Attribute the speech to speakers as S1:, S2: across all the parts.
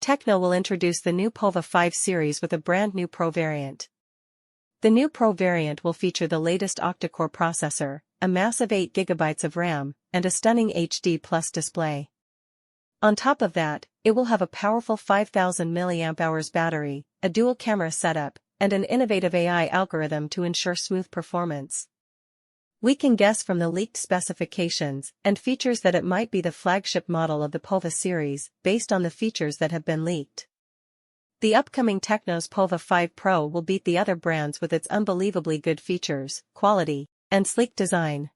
S1: Tecno will introduce the new POVA 5 series with a brand new Pro variant. The new Pro variant will feature the latest octa-core processor, a massive 8GB of RAM, and a stunning HD Plus display. On top of that, it will have a powerful 5000 mAh battery, a dual-camera setup, and an innovative AI algorithm to ensure smooth performance. We can guess from the leaked specifications and features that it might be the flagship model of the POVA series, based on the features that have been leaked. The upcoming Tecno's POVA 5 Pro will beat the other brands with its unbelievably good features, quality, and sleek design.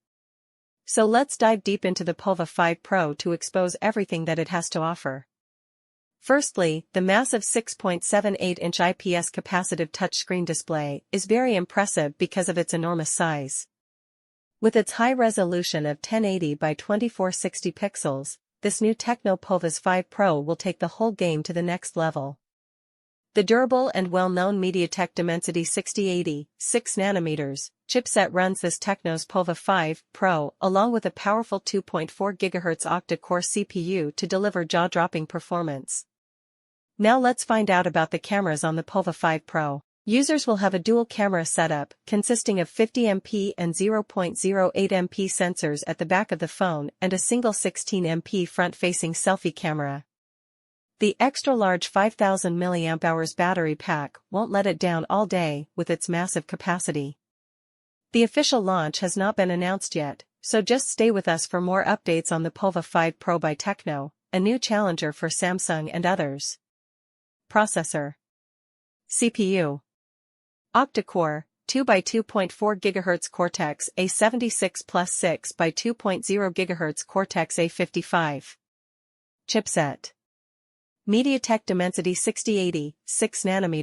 S1: So let's dive deep into the POVA 5 Pro to expose everything that it has to offer. Firstly, the massive 6.78-inch IPS capacitive touchscreen display is very impressive because of its enormous size. With its high resolution of 1080 by 2460 pixels, this new Tecno POVA 5 Pro will take the whole game to the next level. The durable and well-known MediaTek Dimensity 6080, 6nm, chipset runs this Tecno's POVA 5 Pro along with a powerful 2.4 GHz octa-core CPU to deliver jaw-dropping performance. Now let's find out about the cameras on the POVA 5 Pro. Users will have a dual camera setup consisting of 50MP and 0.08MP sensors at the back of the phone and a single 16MP front-facing selfie camera. The extra-large 5000 mAh battery pack won't let it down all day with its massive capacity. The official launch has not been announced yet, so just stay with us for more updates on the POVA 5 Pro by Tecno, a new challenger for Samsung and others. Processor. CPU. Octa-core, 2x2.4 GHz Cortex-A76 plus 6x2.0 GHz Cortex-A55. Chipset. MediaTek Dimensity 6080, 6nm.